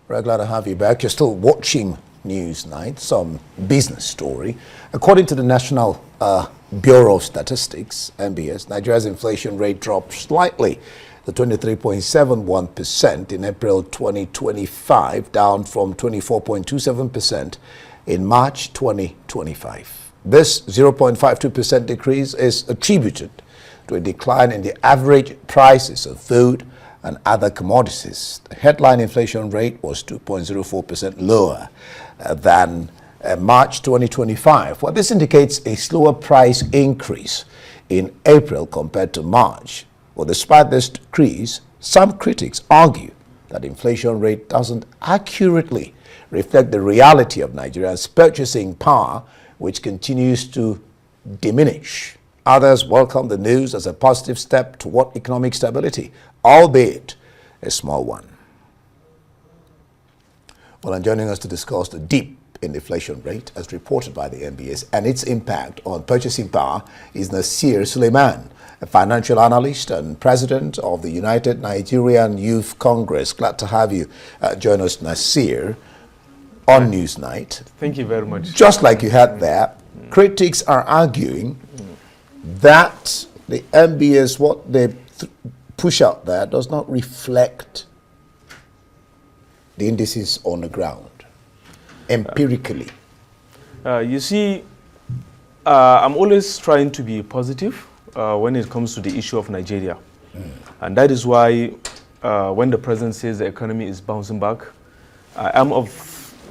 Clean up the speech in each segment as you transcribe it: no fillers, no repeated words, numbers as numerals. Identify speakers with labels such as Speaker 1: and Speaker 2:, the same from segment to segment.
Speaker 1: Very glad to have you back. You're still watching Newsnight, some business story. According to the National Bureau of Statistics, NBS, Nigeria's inflation rate dropped slightly to 23.71% in April 2025, down from 24.27% in March 2025. This 0.52% decrease is attributed to a decline in the average prices of food and other commodities. The headline inflation rate was 2.04% lower than March 2025. Well, this indicates a slower price increase in April compared to March. Well, despite this decrease, some critics argue that the inflation rate doesn't accurately reflect the reality of Nigeria's purchasing power, which continues to diminish. Others welcome the news as a positive step toward economic stability, albeit a small one. Well, and joining us to discuss the dip in the inflation rate as reported by the NBS and its impact on purchasing power is Suleiman, a financial analyst and president of the United Nigerian Youth Congress. Glad to have you join us, Nasir, on Newsnight.
Speaker 2: Thank you very much.
Speaker 1: Just like you had there, critics are arguing that the NBS, what they push out there, does not reflect the indices on the ground, empirically.
Speaker 2: You see, I'm always trying to be positive when it comes to the issue of Nigeria. And that is why when the president says the economy is bouncing back, I am of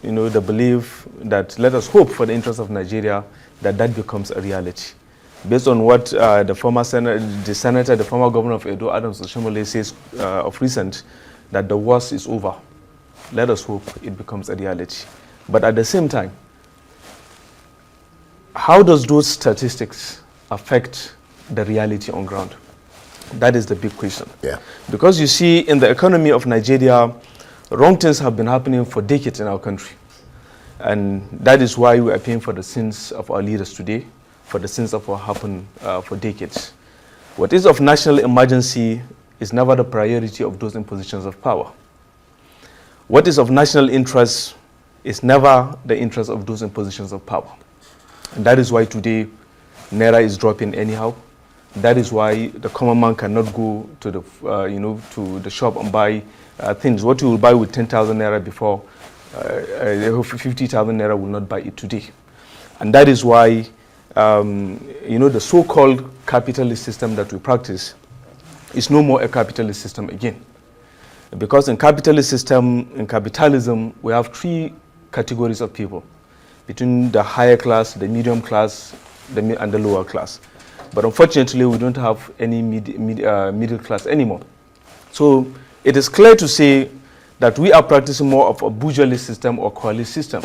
Speaker 2: the belief that let us hope for the interest of Nigeria that becomes a reality. Based on what the former governor of Edo, Adams Oshomole, says of recent, that the worst is over. Let us hope it becomes a reality. But at the same time, how does those statistics affect the reality on ground? That is the big question.
Speaker 1: Yeah.
Speaker 2: Because you see, in the economy of Nigeria, wrong things have been happening for decades in our country. And that is why we are paying for the sins of our leaders today, for the sins of what happened for decades. What is of national emergency is never the priority of those in positions of power. What is of national interest is never the interest of those in positions of power. And that is why today Naira is dropping anyhow. That is why the common man cannot go to the to the shop and buy things. What you will buy with 10,000 Naira before, 50,000 Naira will not buy it today. And that is why the so-called capitalist system that we practice is no more a capitalist system again. Because in capitalism, we have three categories of people, between the higher class, the medium class, and the lower class. But unfortunately, we don't have any middle class anymore. So it is clear to say that we are practicing more of a bourgeois system or coalesced system,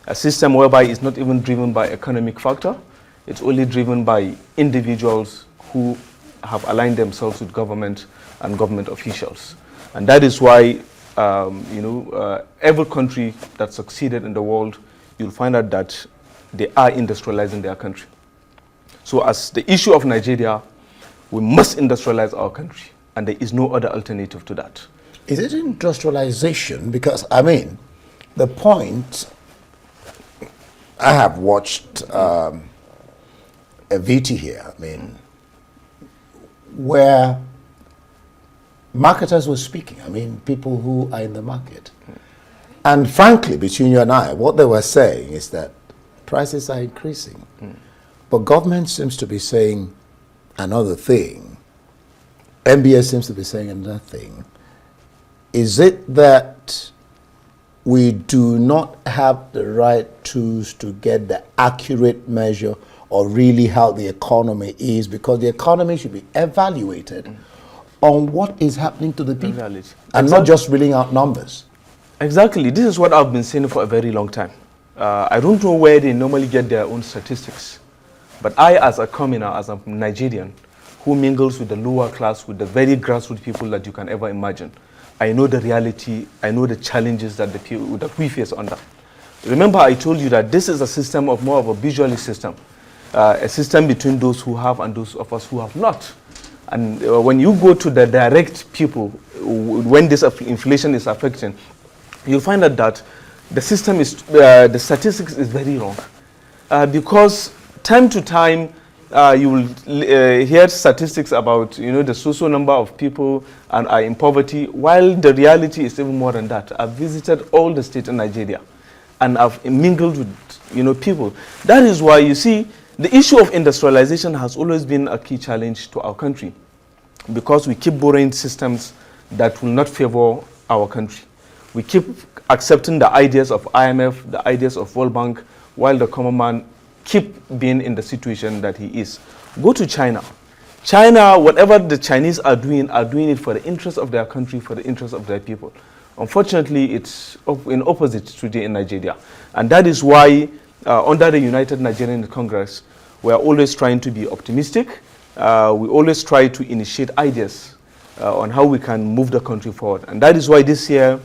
Speaker 2: a system whereby it's not even driven by economic factor. It's only driven by individuals who have aligned themselves with government and government officials. And that is why, every country that succeeded in the world, you'll find out that they are industrializing their country. So as the issue of Nigeria, we must industrialize our country, and there is no other alternative to that.
Speaker 1: Is it industrialization? Because, the point, I have watched a VT here, where marketers were speaking, people who are in the market. And frankly, between you and I, what they were saying is that prices are increasing. But government seems to be saying another thing. NBS seems to be saying another thing. Is it that we do not have the right tools to get the accurate measure or really how the economy is? Because the economy should be evaluated on what is happening to the people and not just reading out numbers.
Speaker 2: Exactly. This is what I've been saying for a very long time. I don't know where they normally get their own statistics. But I, as a commoner, as a Nigerian, who mingles with the lower class, with the very grassroots people that you can ever imagine, I know the reality, I know the challenges that we face under. Remember, I told you that this is a system of more of a visual system, a system between those who have and those of us who have not. And when you go to the direct people, when this inflation is affecting, you'll find that the system is, the statistics is very wrong. Because time to time, you will hear statistics about, the social number of people and are in poverty, while the reality is even more than that. I've visited all the states in Nigeria, and I've mingled with, people. That is why, you see, the issue of industrialization has always been a key challenge to our country, because we keep borrowing systems that will not favor our country. We keep accepting the ideas of IMF, the ideas of World Bank, while the common man keep being in the situation that he is. Go to China. China, whatever the Chinese are doing it for the interest of their country, for the interest of their people. Unfortunately, it's in opposite today in Nigeria. And that is why, under the United Nigerian Congress, we are always trying to be optimistic. We always try to initiate ideas on how we can move the country forward. And that is why this year,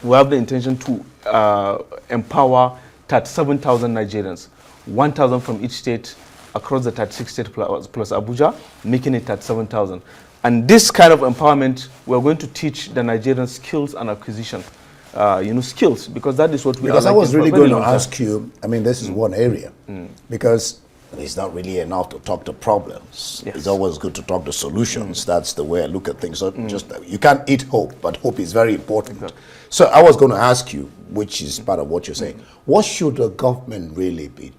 Speaker 2: we have the intention to empower 37,000 Nigerians, 1,000 from each state across the 36 states plus Abuja, making it 37,000. And this kind of empowerment, we're going to teach the Nigerian skills and acquisition, skills, because that is what we are.
Speaker 1: Because I was really going to ask you, this is one area, because it's not really enough to talk to problems. Yes. It's always good to talk to solutions. That's the way I look at things. So just you can't eat hope, but hope is very important. Exactly. So I was going to ask you, which is part of what you're saying, what should the government really be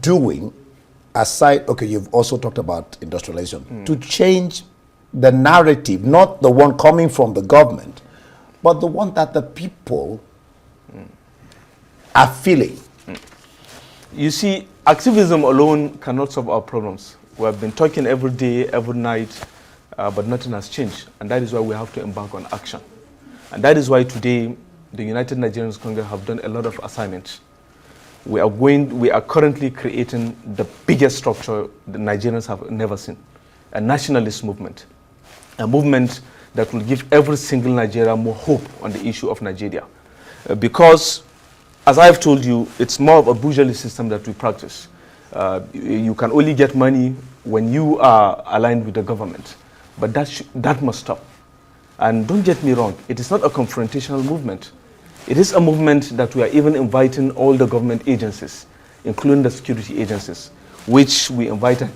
Speaker 1: doing aside, okay, you've also talked about industrialization, to change the narrative, not the one coming from the government, but the one that the people are feeling.
Speaker 2: You see, activism alone cannot solve our problems. We have been talking every day, every night, but nothing has changed. And that is why we have to embark on action. And that is why today, the United Nigerian Congress have done a lot of assignments. We are currently creating the biggest structure the Nigerians have never seen, a nationalist movement, a movement that will give every single Nigerian more hope on the issue of Nigeria. Because, as I've told you, it's more of a bourgeoisie system that we practice. You can only get money when you are aligned with the government. But that must stop. And don't get me wrong, it is not a confrontational movement. It is a movement that we are even inviting all the government agencies, including the security agencies, which we invited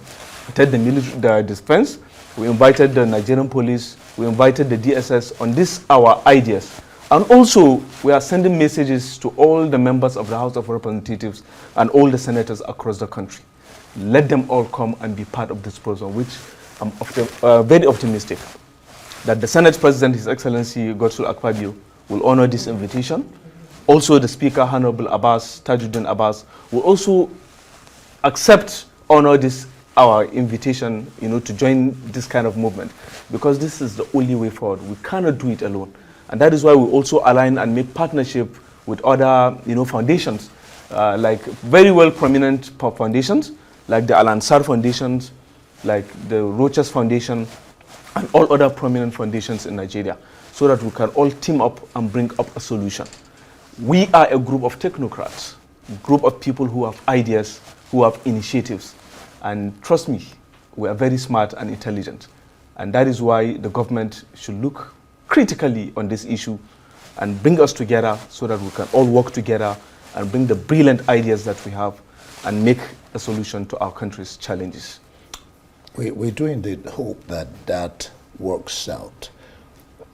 Speaker 2: the defense, we invited the Nigerian police, we invited the DSS on our ideas. And also, we are sending messages to all the members of the House of Representatives and all the senators across the country. Let them all come and be part of this program, which I'm very optimistic that the Senate President, His Excellency Godswill Akpabio, will honor this invitation. Also, the Speaker, Honorable Tajuddin Abbas, will also honor our invitation, to join this kind of movement, because this is the only way forward. We cannot do it alone. And that is why we also align and make partnership with other, foundations, like very well prominent foundations, like the Al Ansar Foundations, like the Rochas Foundation, and all other prominent foundations in Nigeria, so that we can all team up and bring up a solution. We are a group of technocrats, a group of people who have ideas, who have initiatives. And trust me, we are very smart and intelligent. And that is why the government should look critically on this issue and bring us together so that we can all work together and bring the brilliant ideas that we have and make a solution to our country's challenges.
Speaker 1: We do indeed hope that works out.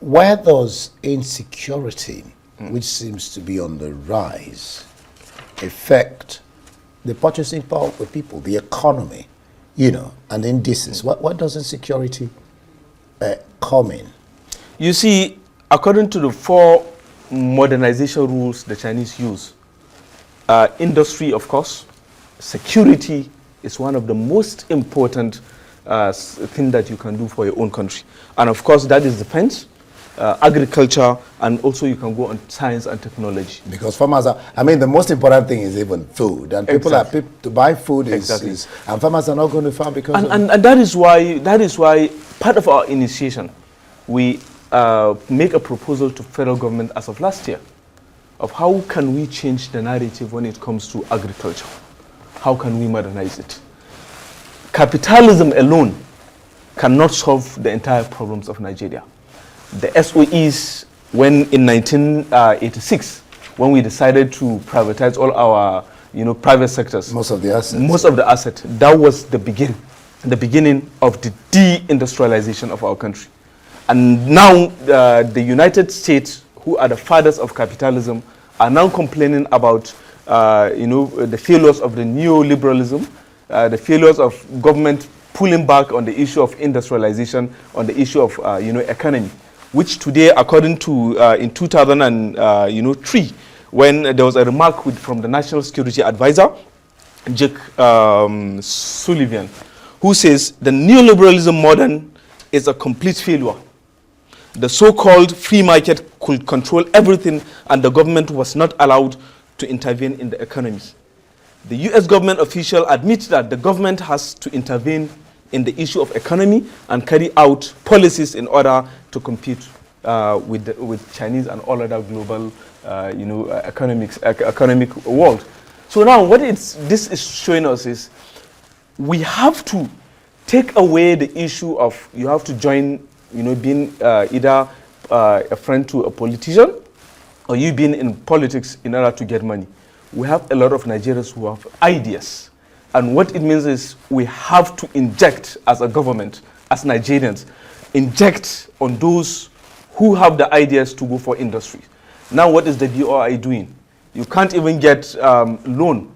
Speaker 1: Where does insecurity, which seems to be on the rise, affect the purchasing power of the people, the economy, and indices? What does insecurity come in?
Speaker 2: You see, according to the 4 modernization rules the Chinese use, industry, of course, security is one of the most important thing that you can do for your own country. And of course, that is defense, agriculture, and also you can go on science and technology.
Speaker 1: Because farmers are, the most important thing is even food. And people are, to buy food and farmers are not going to farm because
Speaker 2: and that is why part of our initiation, we make a proposal to federal government as of last year of how can we change the narrative when it comes to agriculture. How can we modernize it? Capitalism alone cannot solve the entire problems of Nigeria. The SOEs when in 1986, when we decided to privatize all our, private sectors.
Speaker 1: Most of the assets.
Speaker 2: Most of the assets. That was the beginning of the deindustrialization of our country. And now the United States, who are the fathers of capitalism, are now complaining about, the failures of the neoliberalism, the failures of government pulling back on the issue of industrialization, on the issue of, economy, which today, according to, in 2003, when there was a remark from the National Security Advisor, Jake Suleiman, who says the neoliberalism modern is a complete failure. The so-called free market could control everything, and the government was not allowed to intervene in the economy. The US government official admits that the government has to intervene in the issue of economy and carry out policies in order to compete with Chinese and all other global, economic world. So now what this is showing us is we have to take away the issue of you have to join, being either a friend to a politician or you being in politics in order to get money. We have a lot of Nigerians who have ideas. And what it means is we have to inject as a government, as Nigerians, inject on those who have the ideas to go for industry. Now what is the BOI doing? You can't even get loan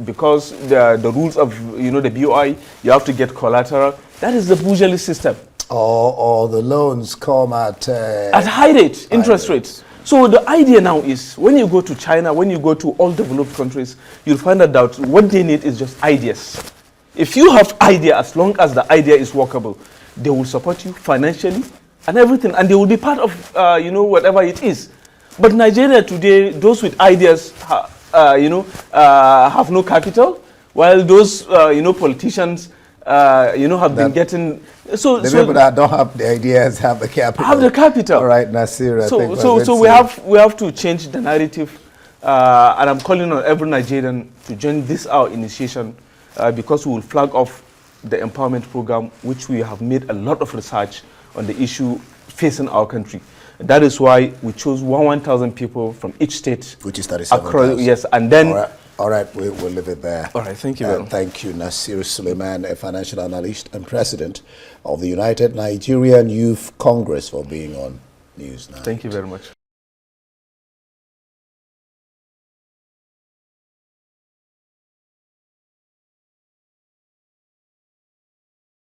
Speaker 2: because the rules of the BOI, you have to get collateral. That is the bourgeoisie system.
Speaker 1: Or the loans come at
Speaker 2: high rate, interest rates. So the idea now is when you go to China, when you go to all developed countries, you'll find out that what they need is just ideas. If you have idea, as long as the idea is workable, they will support you financially and everything, and they will be part of whatever it is. But Nigeria today, those with ideas, have no capital, while those politicians, have been getting. So
Speaker 1: the people that don't have the ideas have the capital.
Speaker 2: Have the capital.
Speaker 1: All right, Nasir.
Speaker 2: So we have to change the narrative, and I'm calling on every Nigerian to join this our initiation, because we will flag off the empowerment program, which we have made a lot of research on the issue facing our country. That is why we chose 1,000 people from each state.
Speaker 1: Which is 37,000.
Speaker 2: Yes, and then.
Speaker 1: All right, we'll leave it there.
Speaker 2: All right, thank you very much.
Speaker 1: Thank you, Nasir Suleiman, a financial analyst and president of the United Nigerian Youth Congress, for being on News Now.
Speaker 2: Thank you very much.